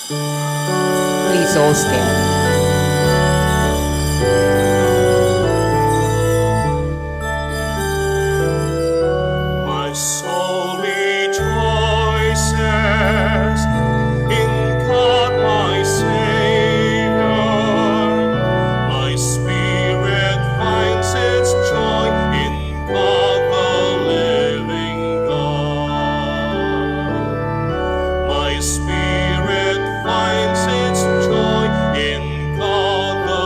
Please all stand. My soul rejoices in God my Savior. My spirit finds its joy in God the living God. My spirit finds its joy in God the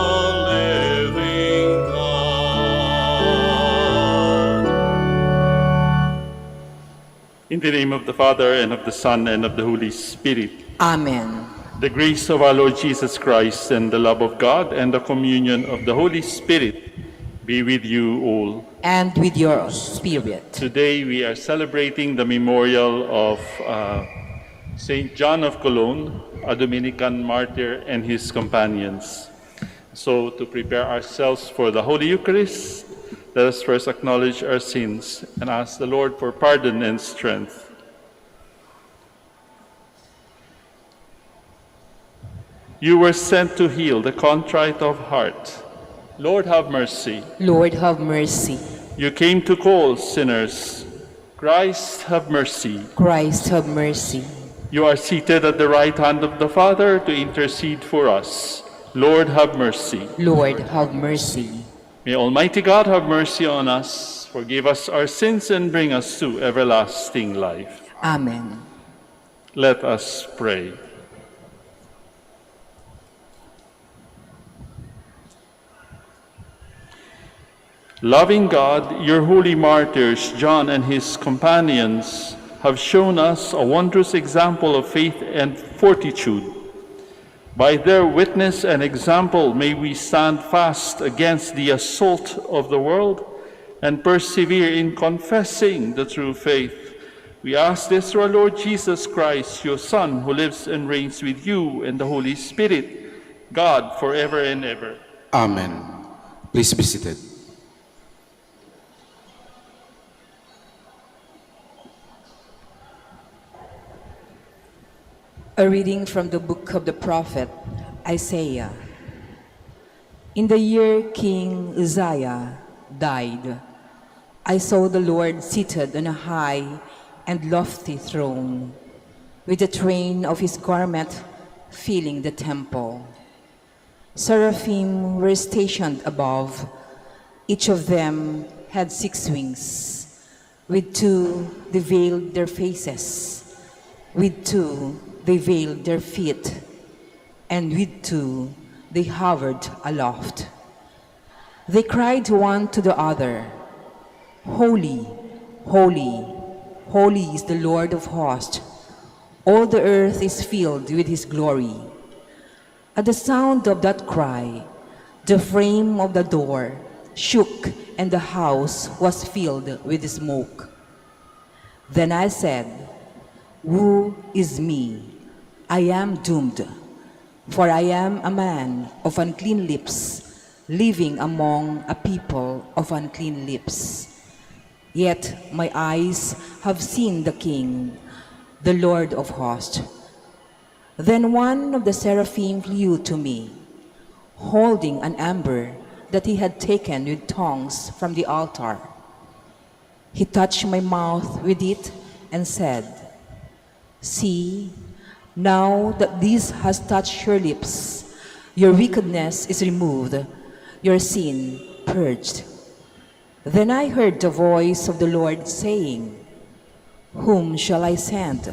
living God. In the name of the Father, and of the Son, and of the Holy Spirit. Amen. The grace of our Lord Jesus Christ, and the love of God, and the communion of the Holy Spirit be with you all. And with your spirit. Today we are celebrating the memorial of Saint John of Cologne, a Dominican martyr, and his companions. So to prepare ourselves for the Holy Eucharist, let us first acknowledge our sins and ask the Lord for pardon and strength. You were sent to heal the contrite of heart. Lord, have mercy. Lord, have mercy. You came to call sinners. Christ, have mercy. Christ, have mercy. You are seated at the right hand of the Father to intercede for us. Lord, have mercy. Lord, have mercy. May Almighty God have mercy on us, forgive us our sins, and bring us to everlasting life. Amen. Let us pray. Loving God, your holy martyrs, John and his companions, have shown us a wondrous example of faith and fortitude. By their witness and example, may we stand fast against the assault of the world and persevere in confessing the true faith. We ask this through our Lord Jesus Christ, your Son, who lives and reigns with you and the Holy Spirit, God, forever and ever. Amen. Please be seated. A reading from the book of the prophet Isaiah. In the year King Uzziah died, I saw the Lord seated on a high and lofty throne, with the train of his garment filling the temple. Seraphim were stationed above. Each of them had 6 wings. With 2 they veiled their faces. With 2 they veiled their feet, and with 2 they hovered aloft. They cried one to the other, Holy, holy, holy is the Lord of hosts. All the earth is filled with his glory. At the sound of that cry, the frame of the door shook, and the house was filled with smoke. Then I said, Woe is me! I am doomed, for I am a man of unclean lips, living among a people of unclean lips. Yet my eyes have seen the King, the Lord of hosts. Then one of the seraphim flew to me, holding an amber that he had taken with tongs from the altar. He touched my mouth with it and said, See, now that this has touched your lips, your wickedness is removed, your sin purged. Then I heard the voice of the Lord saying, Whom shall I send?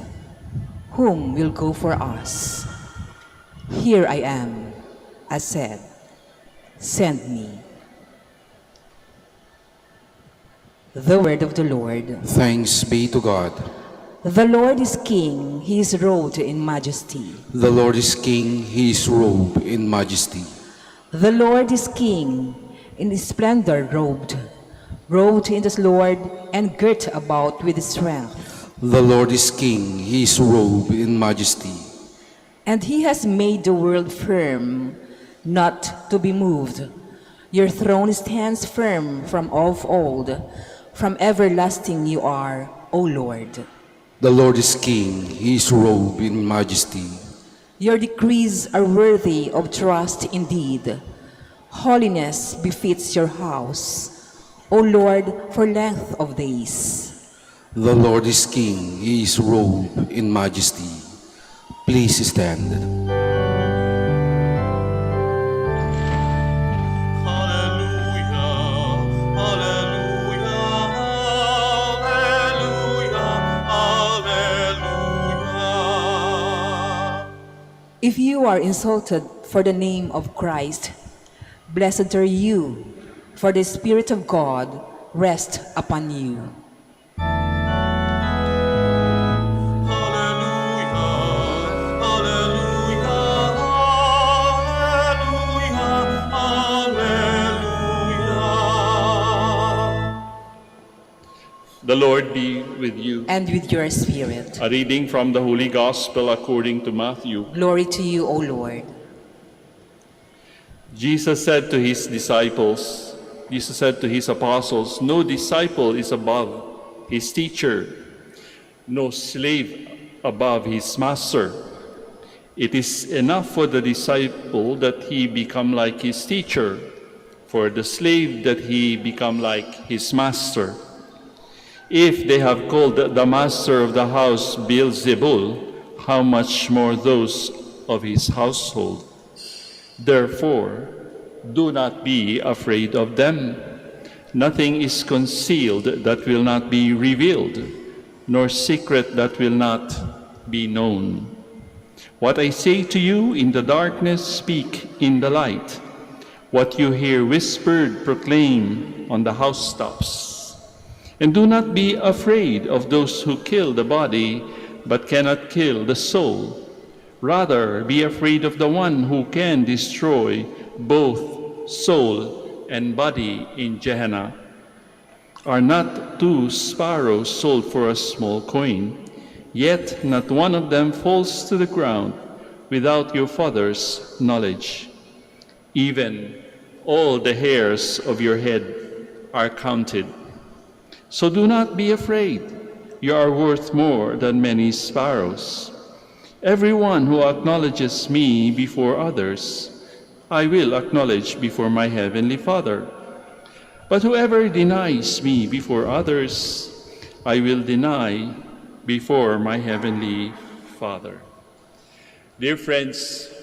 Whom will go for us? Here I am, I said, send me. The word of the Lord. Thanks be to God. The Lord is King, he is robed in majesty. The Lord is King, he is robed in majesty. The Lord is King, in splendor robed, robed in the Lord and girt about with strength. The Lord is King, he is robed in majesty. And he has made the world firm, not to be moved. Your throne stands firm from of old, from everlasting you are, O Lord. The Lord is King, he is robed in majesty. Your decrees are worthy of trust indeed. Holiness befits your house, O Lord, for length of days. The Lord is King, he is robed in majesty. Please stand. Hallelujah, hallelujah, hallelujah, hallelujah. If you are insulted for the name of Christ, blessed are you, for the Spirit of God rests upon you. The Lord be with you. And with your spirit. A reading from the Holy Gospel according to Matthew. Glory to you, O Lord. Jesus said to his apostles, no disciple is above his teacher, no slave above his master. It is enough for the disciple that he become like his teacher, for the slave that he become like his master. If they have called the master of the house Beelzebul, how much more those of his household? Therefore, do not be afraid of them. Nothing is concealed that will not be revealed, nor secret that will not be known. What I say to you in the darkness, speak in the light. What you hear whispered, proclaim on the housetops. And do not be afraid of those who kill the body, but cannot kill the soul. Rather, be afraid of the one who can destroy both soul and body in Gehenna. Are not 2 sparrows sold for a small coin? Yet not one of them falls to the ground without your Father's knowledge. Even all the hairs of your head are counted. So do not be afraid. You are worth more than many sparrows. Everyone who acknowledges me before others, I will acknowledge before my heavenly Father. But whoever denies me before others, I will deny before my heavenly Father. Dear friends,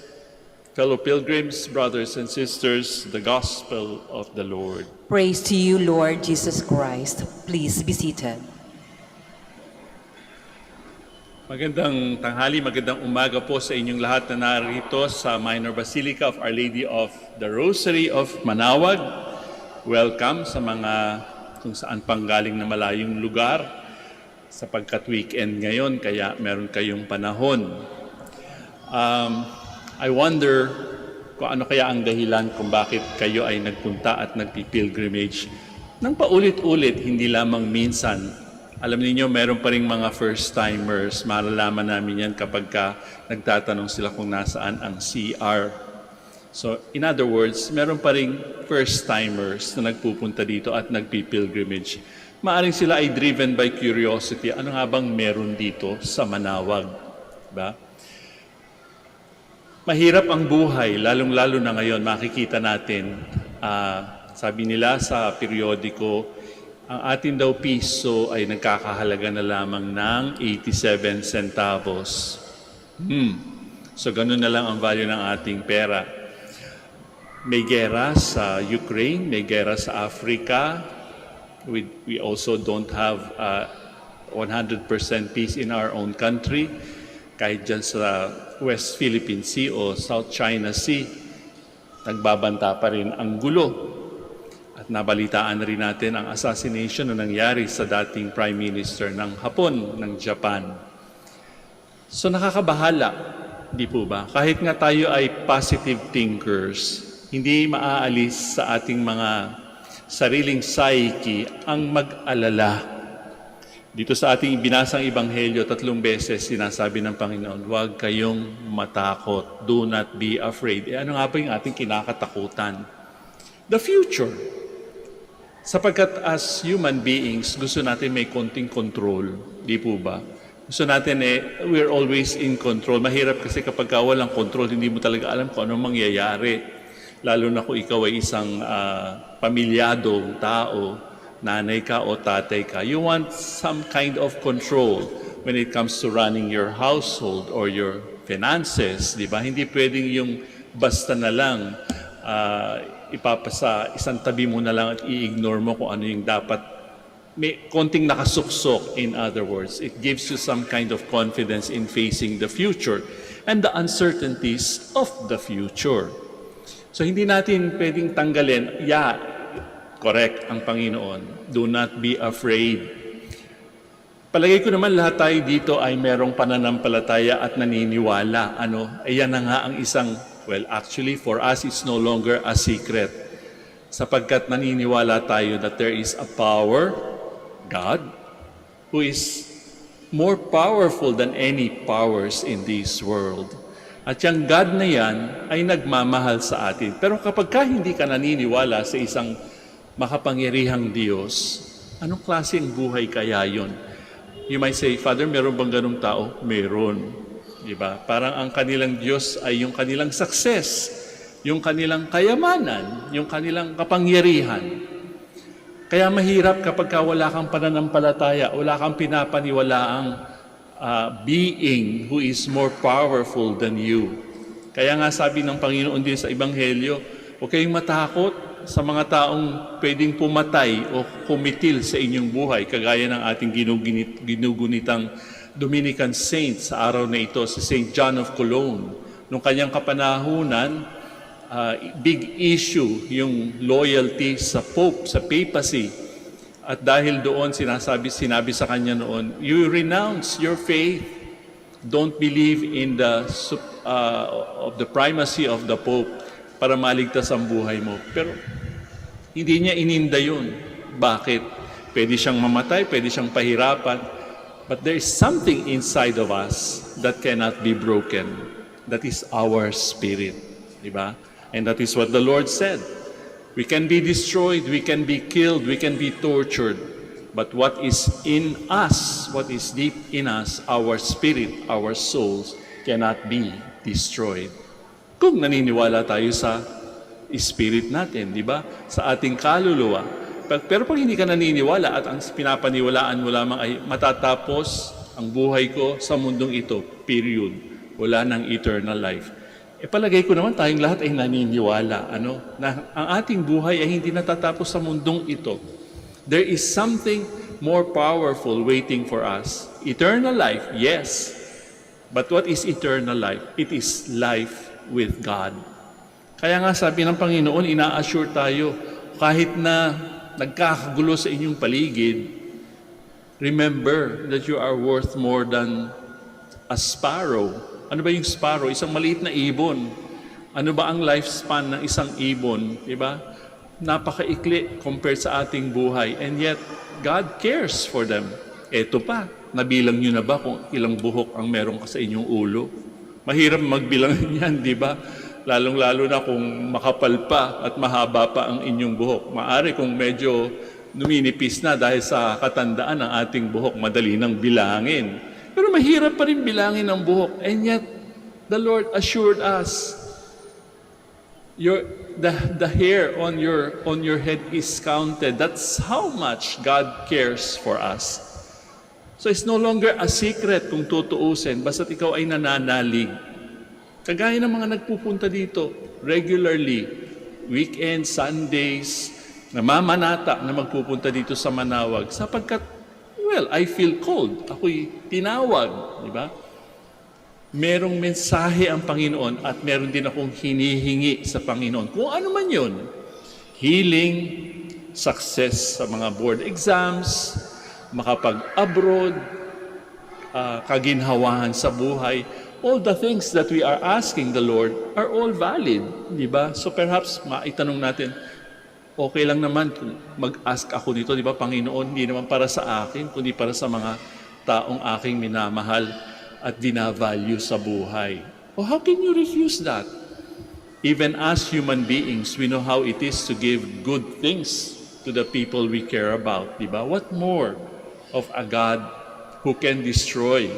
fellow pilgrims, brothers and sisters, the Gospel of the Lord. Praise to you, Lord Jesus Christ. Please be seated. Magandang tanghali, magandang umaga po sa inyong lahat na narito sa Minor Basilica of Our Lady of the Rosary of Manaoag. Welcome sa mga kung saan panggaling na malayong lugar sapagkat weekend ngayon kaya meron kayong panahon. I wonder kung ano kaya ang dahilan kung bakit kayo ay nagpunta at nagpipilgrimage nang paulit-ulit, hindi lamang minsan. Alam niyo, meron pa rin mga first-timers. Malalaman namin yan kapag nagtatanong sila kung nasaan ang CR. So, in other words, meron pa rin first-timers na nagpupunta dito at nagpipilgrimage. Maaring sila ay driven by curiosity. Ano nga bang meron dito sa Manaoag? Diba? Mahirap ang buhay, lalong-lalo na ngayon. Makikita natin, sabi nila sa periodiko, ang atin daw piso ay nagkakahalaga na lamang ng 87 centavos. So ganun na lang ang value ng ating pera. May gera sa Ukraine, may gera sa Africa. We also don't have 100% peace in our own country. Kahit dyan sa West Philippine Sea o South China Sea, nagbabanta pa rin ang gulo. At nabalitaan rin natin ang assassination na nangyari sa dating Prime Minister ng Hapon, ng Japan. So nakakabahala, di po ba? Kahit nga tayo ay positive thinkers, hindi maaalis sa ating mga sariling psyche ang mag-alala. Dito sa ating binasang Ebanghelyo, 3 beses sinasabi ng Panginoon, huwag kayong matakot. Do not be afraid. Ano nga ba yung ating kinakatakutan? The future. Sapagkat as human beings, gusto natin may konting control. Di po ba? Gusto natin we're always in control. Mahirap kasi kapag walang control, hindi mo talaga alam kung anong mangyayari. Lalo na kung ikaw ay isang pamilyadong tao, nanay ka o tatay ka. You want some kind of control when it comes to running your household or your finances, di ba? Hindi pwedeng yung basta na lang ipapasa, isang tabi mo na lang at i-ignore mo kung ano yung dapat. May konting nakasuksok, in other words. It gives you some kind of confidence in facing the future and the uncertainties of the future. So hindi natin pwedeng tanggalin, correct ang Panginoon. Do not be afraid. Palagay ko naman lahat tayo dito ay merong pananampalataya at naniniwala. Ayan na nga ang isang, actually for us it's no longer a secret. Sapagkat naniniwala tayo that there is a power, God, who is more powerful than any powers in this world. At yung God na yan ay nagmamahal sa atin. Pero kapag hindi ka naniniwala sa isang makapangyarihang Diyos, anong klaseng buhay kaya yun? You might say, Father, meron bang ganung tao? Meron. Diba? Parang ang kanilang Diyos ay yung kanilang success, yung kanilang kayamanan, yung kanilang kapangyarihan. Kaya mahirap kapag wala kang pananampalataya, wala kang pinapaniwalaang being who is more powerful than you. Kaya nga sabi ng Panginoon din sa Ebanghelyo, huwag kayong matakot sa mga taong pwedeng pumatay o kumitil sa inyong buhay, kagaya ng ating ginugunitang Dominican saint sa araw na ito, si St. John of Cologne. Nung kanyang kapanahunan, big issue yung loyalty sa Pope, sa papacy. At dahil doon, sinabi sa kanya noon, you renounce your faith. Don't believe in of the primacy of the Pope para maligtas ang buhay mo. Pero hindi niya ininda yun. Bakit? Pwede siyang mamatay, pwede siyang pahirapan. But there is something inside of us that cannot be broken. That is our spirit. Diba? And that is what the Lord said. We can be destroyed, we can be killed, we can be tortured. But what is in us, what is deep in us, our spirit, our souls, cannot be destroyed. Kung naniniwala tayo sa spirit natin, di ba? Sa ating kaluluwa. Pero pag hindi ka naniniwala at ang pinapaniwalaan mo lamang ay matatapos ang buhay ko sa mundong ito, period. Wala ng eternal life. Palagay ko naman tayong lahat ay naniniwala, na ang ating buhay ay hindi natatapos sa mundong ito. There is something more powerful waiting for us. Eternal life, yes. But what is eternal life? It is life with God. Kaya nga sabi ng Panginoon, ina-assure tayo, kahit na nagkakagulo sa inyong paligid, remember that you are worth more than a sparrow. Ano ba yung sparrow? Isang maliit na ibon. Ano ba ang lifespan ng isang ibon? Diba? Napakaikli compared sa ating buhay. And yet, God cares for them. Eto pa, nabilang nyo na ba kung ilang buhok ang meron ka sa inyong ulo? Mahirap magbilang yan, di ba? Lalong-lalo na kung makapal pa at mahaba pa ang inyong buhok. Maari kung medyo numinipis na dahil sa katandaan ng ating buhok, madali nang bilangin. Pero mahirap pa rin bilangin ang buhok. And yet, the Lord assured us, the hair on your head is counted. That's how much God cares for us. So it's no longer a secret kung tutuusin, basta't ikaw ay nananalig. Kagaya ng mga nagpupunta dito regularly, weekend, Sundays, namamanata na magpupunta dito sa Manaoag sapagkat, I feel cold. Ako'y tinawag, di ba? Merong mensahe ang Panginoon at meron din akong hinihingi sa Panginoon. Kung ano man yun, healing, success sa mga board exams, makapag-abroad, kaginhawahan sa buhay, all the things that we are asking the Lord are all valid, di ba? So perhaps maitanong natin, okay lang naman kung mag-ask ako dito, di ba, Panginoon, hindi naman para sa akin, kundi para sa mga taong aking minamahal at dinavalue sa buhay. How can you refuse that? Even as human beings, we know how it is to give good things to the people we care about, di ba? What more of a God who can destroy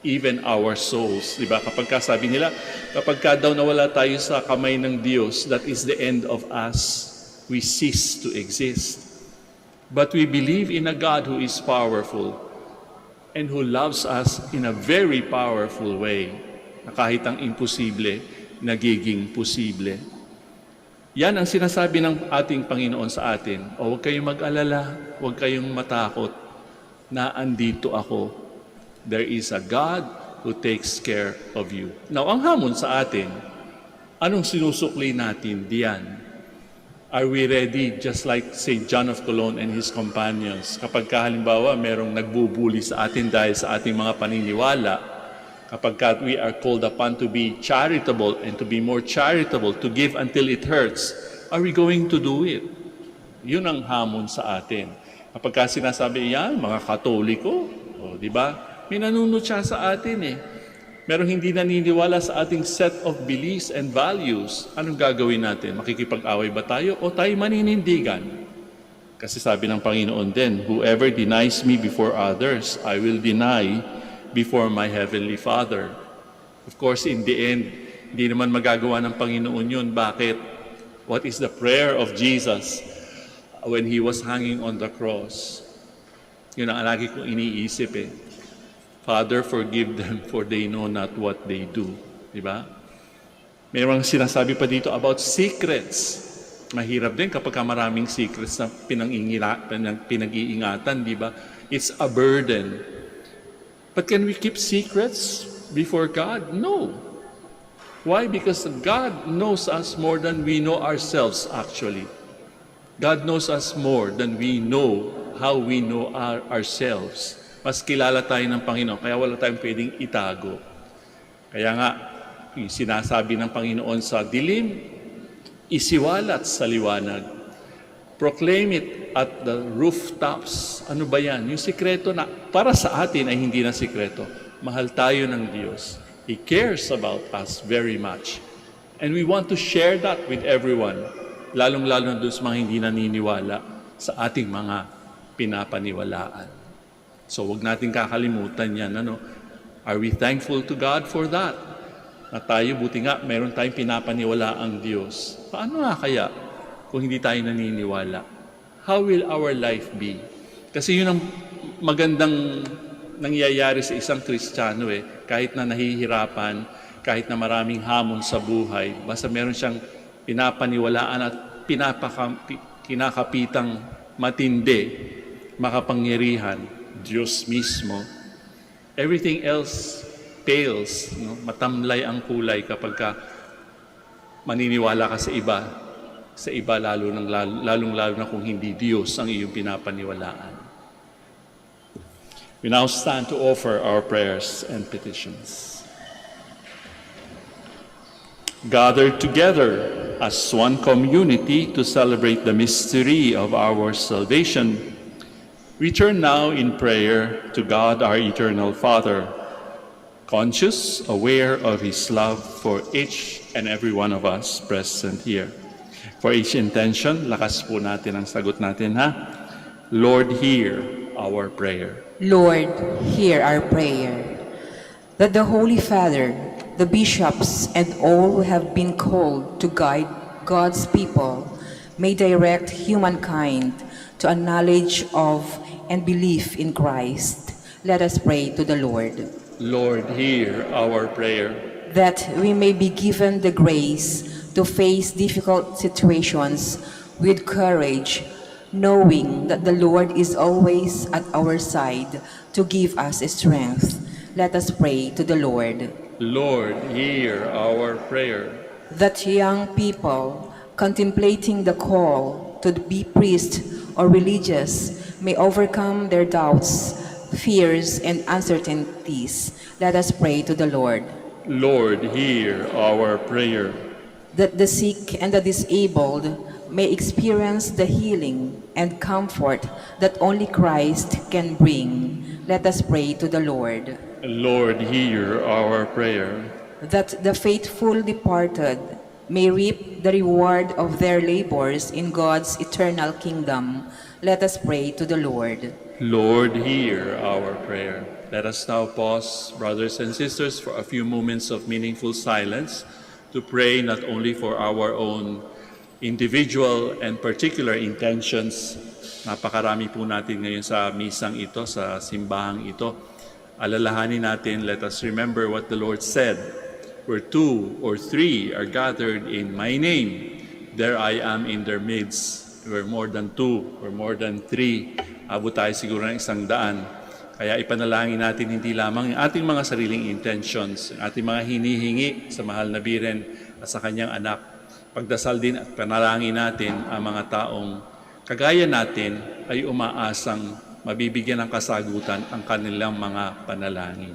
even our souls. Diba? Kapag sabi nila, kapag daw nawala tayo sa kamay ng Diyos, that is the end of us. We cease to exist. But we believe in a God who is powerful and who loves us in a very powerful way, na kahit ang imposible, nagiging posible. Yan ang sinasabi ng ating Panginoon sa atin. O huwag kayong mag-alala, huwag kayong matakot, na andito ako. There is a God who takes care of you. Now, ang hamon sa atin, anong sinusukli natin diyan? Are we ready, just like St. John of Cologne and his companions? Kapag halimbawa merong nagbubuli sa atin dahil sa ating mga paniniwala, kapag we are called upon to be charitable and to be more charitable, to give until it hurts, are we going to do it? Yun ang hamon sa atin. Kapag sinasabi yan, mga Katoliko, di ba? May nanunod siya sa atin eh. Merong hindi naniniwala sa ating set of beliefs and values. Anong gagawin natin? Makikipag-away ba tayo o tayo maninindigan? Kasi sabi ng Panginoon din, whoever denies me before others, I will deny before my Heavenly Father. Of course, in the end, hindi naman magagawa ng Panginoon yun. Bakit? What is the prayer of Jesus when He was hanging on the cross? Yun ang lagi kong iniisip eh. Father, forgive them for they know not what they do. Diba? Mayroong sinasabi pa dito about secrets. Mahirap din kapag maraming secrets na pinag-iingatan, diba? It's a burden. But can we keep secrets before God? No. Why? Because God knows us more than we know ourselves actually. God knows us more than we know how we know ourselves. Mas kilala tayo ng Panginoon, kaya wala tayong pwedeng itago. Kaya nga, sinasabi ng Panginoon sa dilim, isiwalat sa liwanag. Proclaim it at the rooftops. Ano ba yan? Yung sikreto na para sa atin ay hindi na sikreto. Mahal tayo ng Diyos. He cares about us very much. And we want to share that with everyone, lalong-lalo doon sa mga hindi naniniwala sa ating mga pinapaniwalaan. So, wag natin kakalimutan yan. Ano? Are we thankful to God for that? Na tayo, buti nga, meron tayong pinapaniwala ang Diyos. Paano nga kaya kung hindi tayo naniniwala? How will our life be? Kasi yun ang magandang nangyayari sa isang Kristiyano eh. Kahit na nahihirapan, kahit na maraming hamon sa buhay, basta meron siyang pinapaniwalaan at kinakapitang matindi, makapangyarihan, Diyos mismo, everything else pales, no? Matamlay ang kulay kapag maniniwala ka sa iba lalong-lalo na kung hindi Diyos ang iyong pinapaniwalaan. We now stand to offer our prayers and petitions. Gathered together as one community to celebrate the mystery of our salvation, we turn now in prayer to God, our eternal Father, conscious, aware of His love for each and every one of us present here. For each intention, lakas po natin ang sagot natin, ha? Lord, hear our prayer. Lord, hear our prayer. That the Holy Father, the bishops, and all who have been called to guide God's people may direct humankind to a knowledge of and belief in Christ. Let us pray to the Lord. Lord, hear our prayer. That we may be given the grace to face difficult situations with courage, knowing that the Lord is always at our side to give us strength. Let us pray to the Lord. Lord, hear our prayer. That young people contemplating the call to be priest or religious may overcome their doubts, fears, and uncertainties. Let us pray to the Lord. Lord, hear our prayer. That the sick and the disabled may experience the healing and comfort that only Christ can bring. Let us pray to the Lord. Lord, hear our prayer. That the faithful departed may reap the reward of their labors in God's eternal kingdom. Let us pray to the Lord. Lord, hear our prayer. Let us now pause, brothers and sisters, for a few moments of meaningful silence to pray not only for our own individual and particular intentions. Napakarami po natin ngayon sa misang ito, sa simbahang ito. Alalahanin natin, let us remember what the Lord said. Where 2 or 3 are gathered in my name, there I am in their midst. We're more than 2 or more than 3. Abot tayo siguro ng 100. Kaya ipanalangin natin hindi lamang ang ating mga sariling intentions, ang ating mga hinihingi sa mahal na Biren at sa kanyang anak. Pagdasal din at panalangin natin ang mga taong kagaya natin ay umaasang mabibigyan ng kasagutan ang kanilang mga panalangin.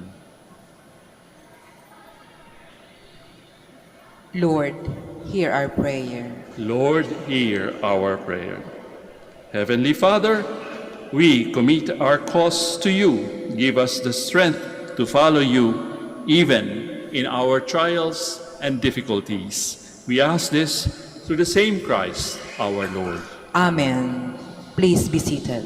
Lord, hear our prayer. Lord, hear our prayer. Heavenly Father, we commit our cause to you. Give us the strength to follow you even in our trials and difficulties. We ask this through the same Christ, our Lord. Amen. Please be seated.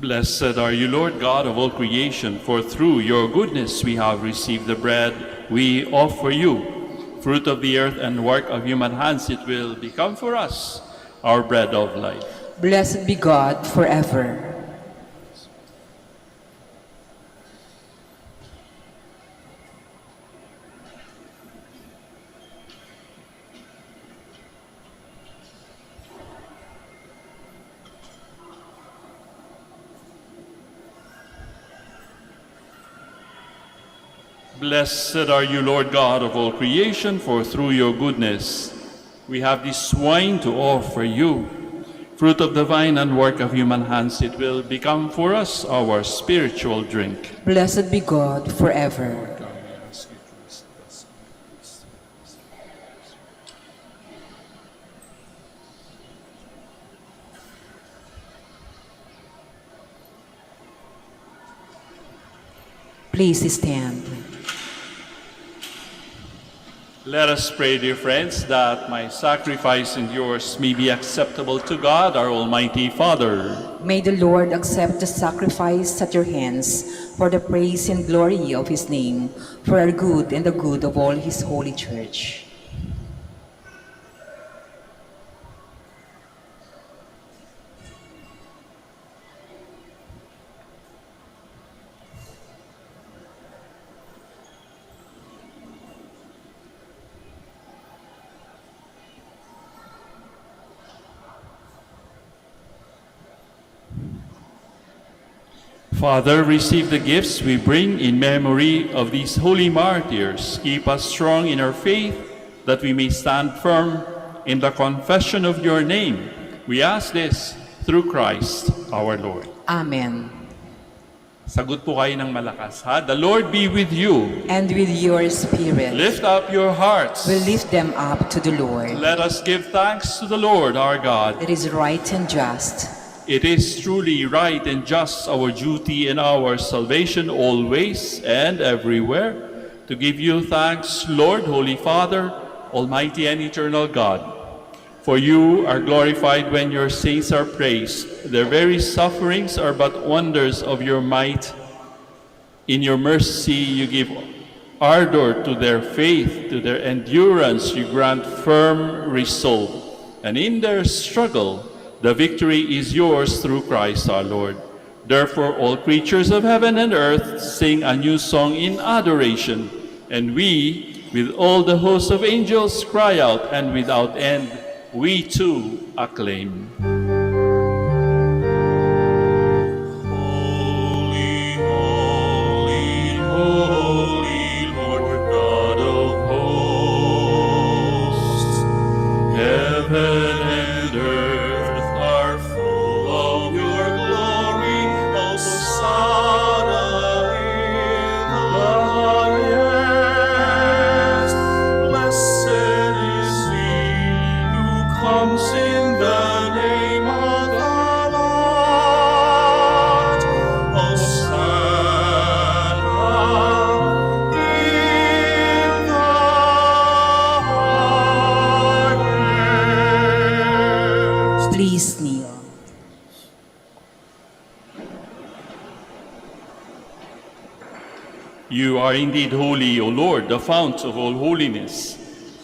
Blessed are you, Lord God of all creation, for through your goodness we have received the bread we offer you. Fruit of the earth and work of human hands, it will become for us our bread of life. Blessed be God forever. Blessed are you, Lord God of all creation, for through your goodness we have this wine to offer you. Fruit of the vine and work of human hands, it will become for us our spiritual drink. Blessed be God forever. Please stand. Let us pray, dear friends, that my sacrifice and yours may be acceptable to God, our Almighty Father. May the Lord accept the sacrifice at your hands for the praise and glory of his name, for our good and the good of all his holy church. Father, receive the gifts we bring in memory of these holy martyrs. Keep us strong in our faith, that we may stand firm in the confession of your name. We ask this through Christ our Lord. Amen. Sagot po kayo ng malakas, ha? The Lord be with you. And with your spirit, Lift up your hearts. we lift them up to the Lord. Let us give thanks to the Lord our God. It is right and just. It is truly right and just, our duty and our salvation always and everywhere, to give you thanks, Lord, Holy Father, Almighty and eternal God. For you are glorified when your saints are praised. Their very sufferings are but wonders of your might. In your mercy you give ardor to their faith, to their endurance you grant firm resolve. And in their struggle, the victory is yours through Christ our Lord. Therefore, all creatures of heaven and earth sing a new song in adoration. And we, with all the hosts of angels, cry out, and without end, we too acclaim. Holy, holy, holy, Lord God of hosts. Heaven and earth are full You are indeed holy, O Lord, the fount of all holiness.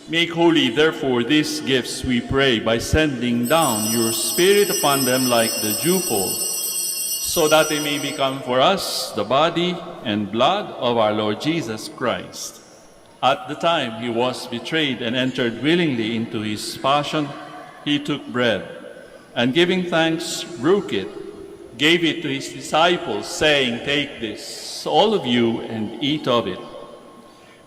Make holy, therefore, these gifts, we pray, by sending down your Spirit upon them like the dewfall, so that they may become for us the body and blood of our Lord Jesus Christ. At the time he was betrayed and entered willingly into his passion, he took bread, and giving thanks, broke it, gave it to his disciples, saying, "Take this, all of you, and eat of it.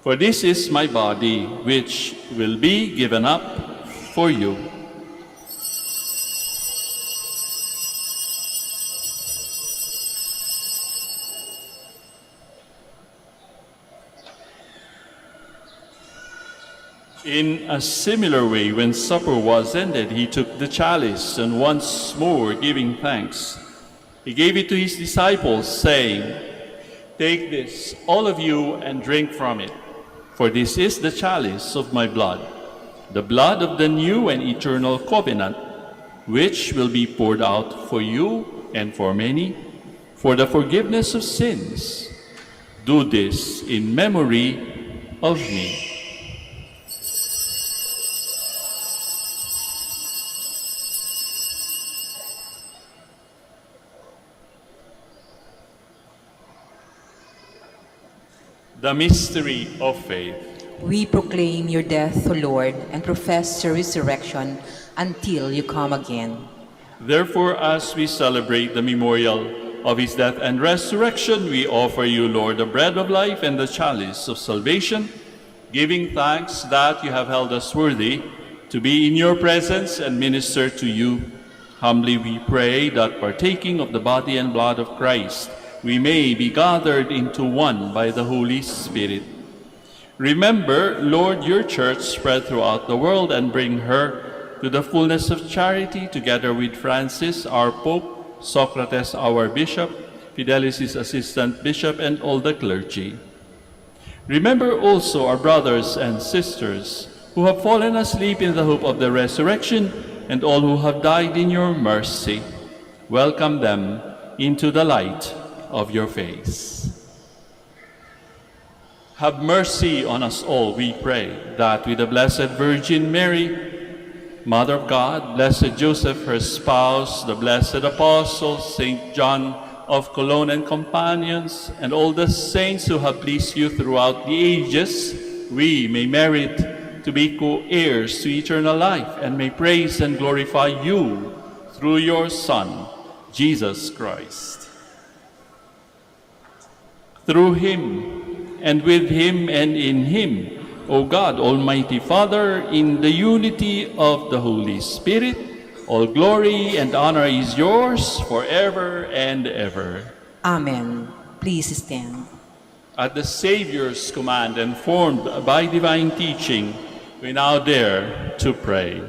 For this is my body, which will be given up for you." In a similar way, when supper was ended, he took the chalice, and once more giving thanks, he gave it to his disciples, saying, "Take this, all of you, and drink from it. For this is the chalice of my blood, the blood of the new and eternal covenant, which will be poured out for you and for many, for the forgiveness of sins. Do this in memory of me." The mystery of faith. We proclaim your death, O Lord, and profess your resurrection until you come again. Therefore, as we celebrate the memorial of his death and resurrection, we offer you, Lord, the bread of life and the chalice of salvation, giving thanks that you have held us worthy to be in your presence and minister to you. Humbly we pray that, partaking of the body and blood of Christ, we may be gathered into one by the Holy Spirit. Remember, Lord, your church spread throughout the world, and bring her to the fullness of charity, together with Francis, our Pope, Socrates, our Bishop, Fidelis, his assistant bishop, and all the clergy. Remember also our brothers and sisters who have fallen asleep in the hope of the resurrection, and all who have died in your mercy. Welcome them into the light of your face. Have mercy on us all, we pray, that with the Blessed Virgin Mary, Mother of God, Blessed Joseph, her spouse, the blessed apostles, Saint John of Cologne and companions, and all the saints who have pleased you throughout the ages, we may merit to be co-heirs to eternal life, and may praise and glorify you through your Son, Jesus Christ. Through him, and with him, and in him, O God, Almighty Father, in the unity of the Holy Spirit, all glory and honor is yours forever and ever. Amen. Please stand. At the Savior's command and formed by divine teaching, we now dare to pray.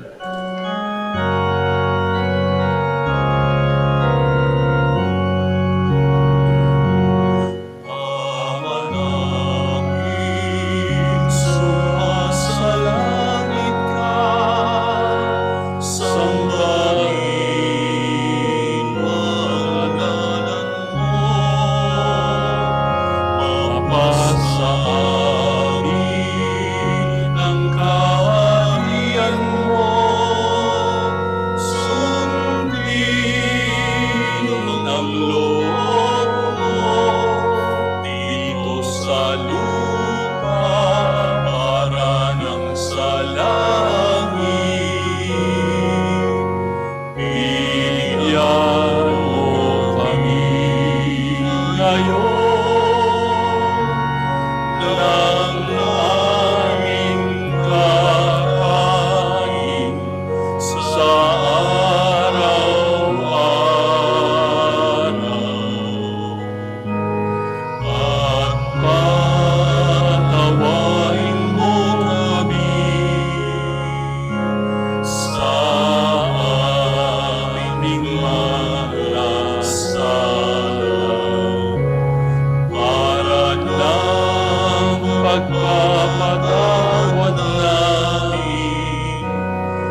Pagpapatawad namin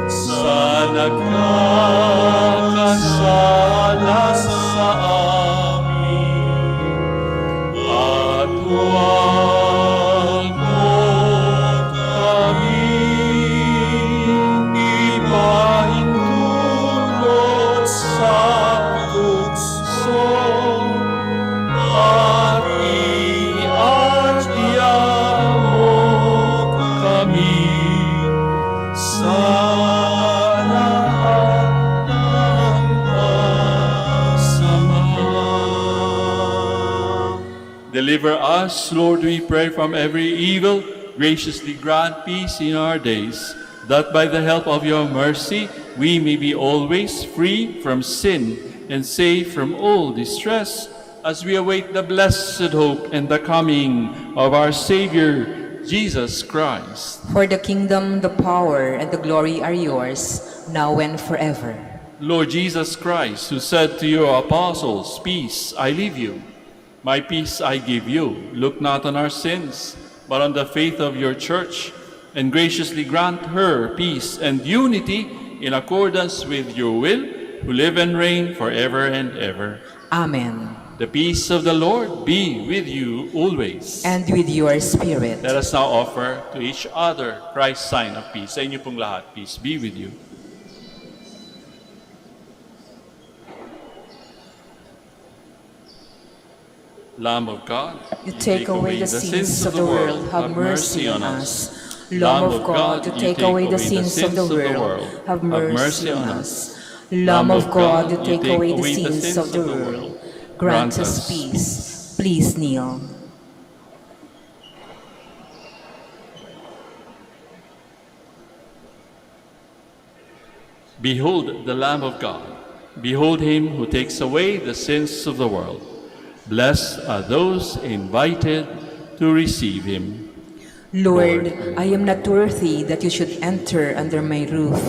sa nagkakasala sa amin, at huwag Deliver us, Lord, we pray, from every evil. Graciously grant peace in our days, that by the help of your mercy we may be always free from sin and safe from all distress, as we await the blessed hope and the coming of our Savior, Jesus Christ. For the kingdom, the power, and the glory are yours, now and forever. Lord Jesus Christ, who said to your apostles, "Peace I leave you, my peace I give you," look not on our sins, but on the faith of your church, and graciously grant her peace and unity in accordance with your will, who live and reign forever and ever. Amen. The peace of the Lord be with you always. And with your spirit. Let us now offer to each other Christ's sign of peace. Sa inyo pong lahat, peace be with you. Lamb of God, You take away the sins of the world, have mercy on us. Lamb of God, you take away the sins of the world, have mercy on us. Lamb of God, you take away the sins of the world, grant us peace. Please kneel. Behold the Lamb of God. Behold him who takes away the sins of the world. Blessed are those invited to receive him. Lord, I am not worthy that you should enter under my roof,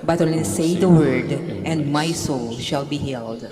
but only say the word, and my soul shall be healed.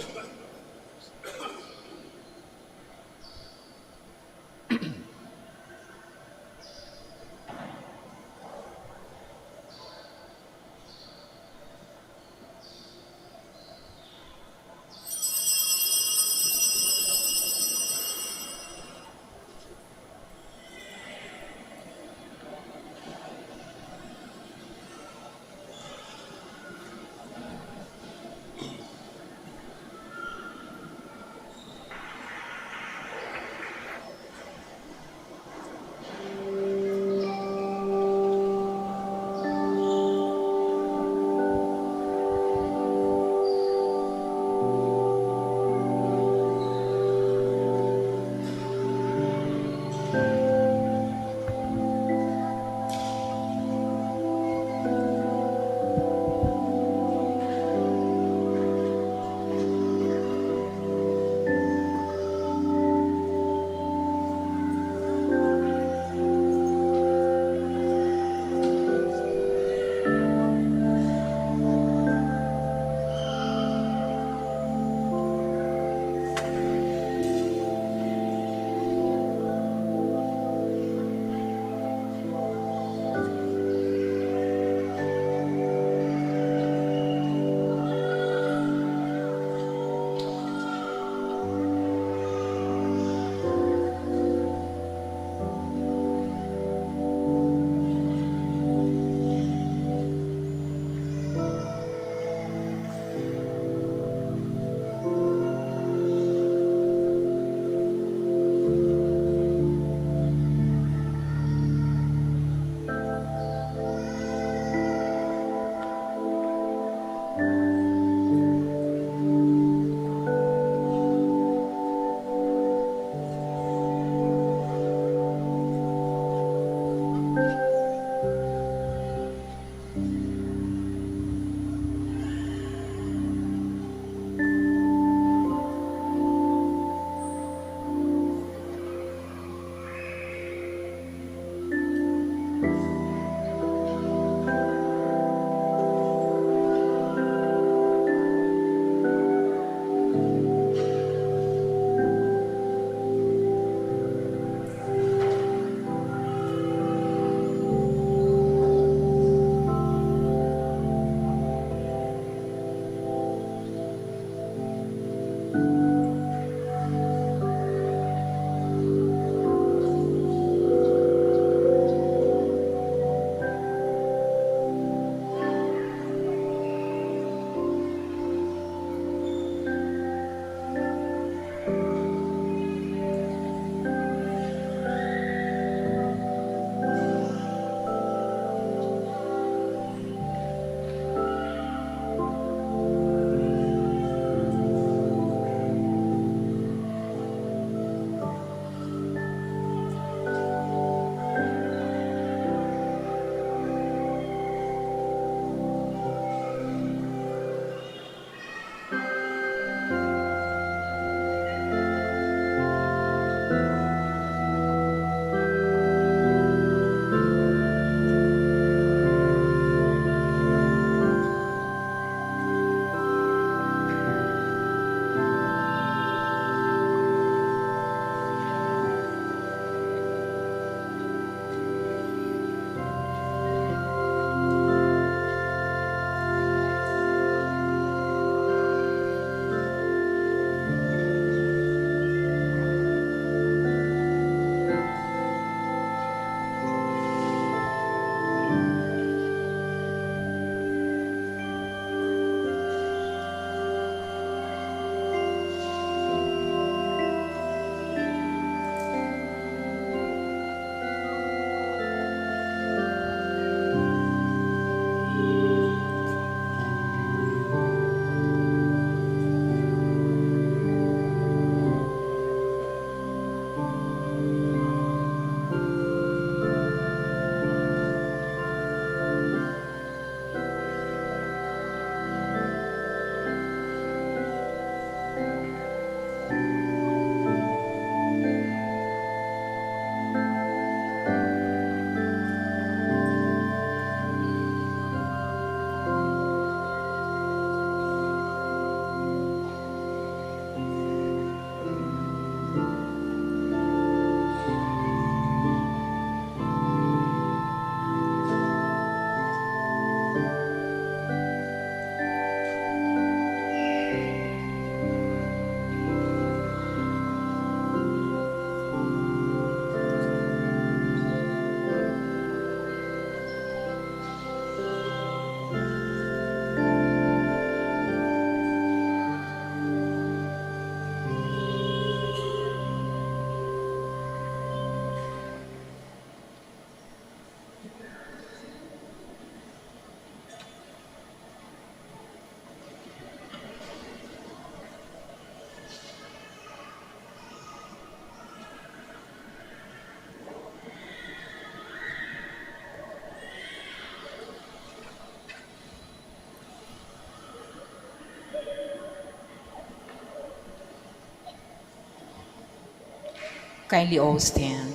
Kindly all stand.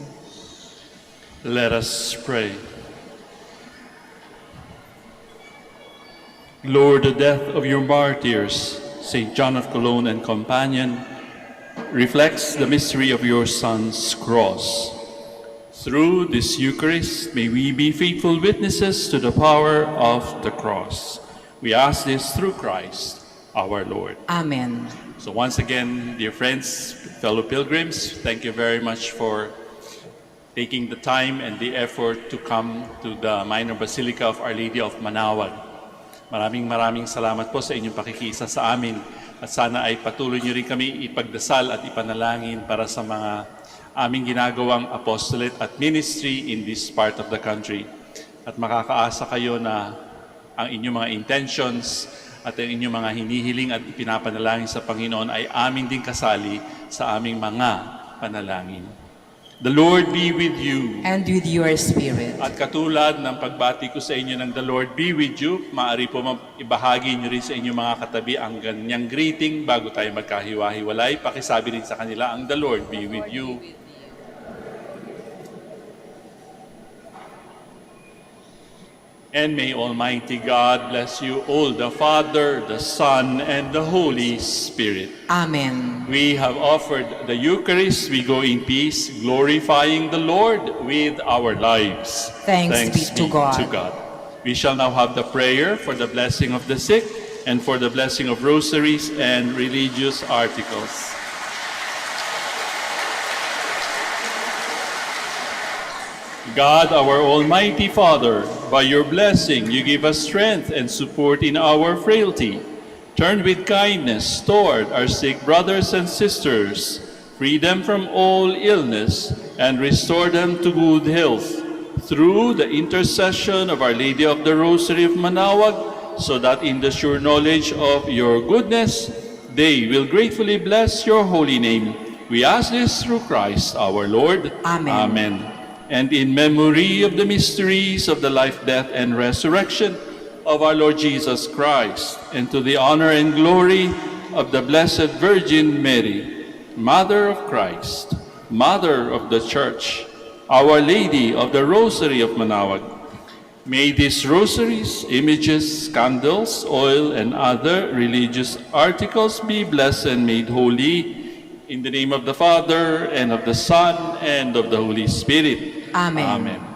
Let us pray. Lord, the death of your martyrs, St. John of Cologne and companion, reflects the mystery of your Son's cross. Through this Eucharist, may we be faithful witnesses to the power of the cross. We ask this through Christ, our Lord. Amen. So once again, dear friends, fellow pilgrims, thank you very much for taking the time and the effort to come to the Minor Basilica of Our Lady of Manaoag. Maraming salamat po sa inyong pakikiisa sa amin at sana ay patuloy niyo rin kami ipagdasal at ipanalangin para sa mga aming ginagawang apostolate at ministry in this part of the country. At makakaasa kayo na ang inyong mga intentions at ang inyong mga hinihiling at ipinapanalangin sa Panginoon ay amin din kasali sa aming mga panalangin. The Lord be with you. And with your spirit. At katulad ng pagbati ko sa inyo ng The Lord be with you, maaari po ibahagi nyo rin sa inyong mga katabi ang ganyang greeting bago tayo magkahiwa-hiwalay. Pakisabi rin sa kanila ang The Lord be with you. And may Almighty God bless you all, the Father, the Son, and the Holy Spirit. Amen. We have offered the Eucharist. We go in peace, glorifying the Lord with our lives. Thanks be to God. We shall now have the prayer for the blessing of the sick and for the blessing of rosaries and religious articles. God, our Almighty Father, by your blessing you give us strength and support in our frailty. Turn with kindness toward our sick brothers and sisters, free them from all illness, and restore them to good health. Through the intercession of Our Lady of the Rosary of Manaoag, so that in the sure knowledge of your goodness, they will gratefully bless your holy name. We ask this through Christ our Lord. Amen. Amen. And in memory of the mysteries of the life, death, and resurrection of our Lord Jesus Christ, and to the honor and glory of the Blessed Virgin Mary, Mother of Christ, Mother of the Church, Our Lady of the Rosary of Manaoag, may these rosaries, images, candles, oil, and other religious articles be blessed and made holy in the name of the Father, and of the Son, and of the Holy Spirit. Amen. Amen.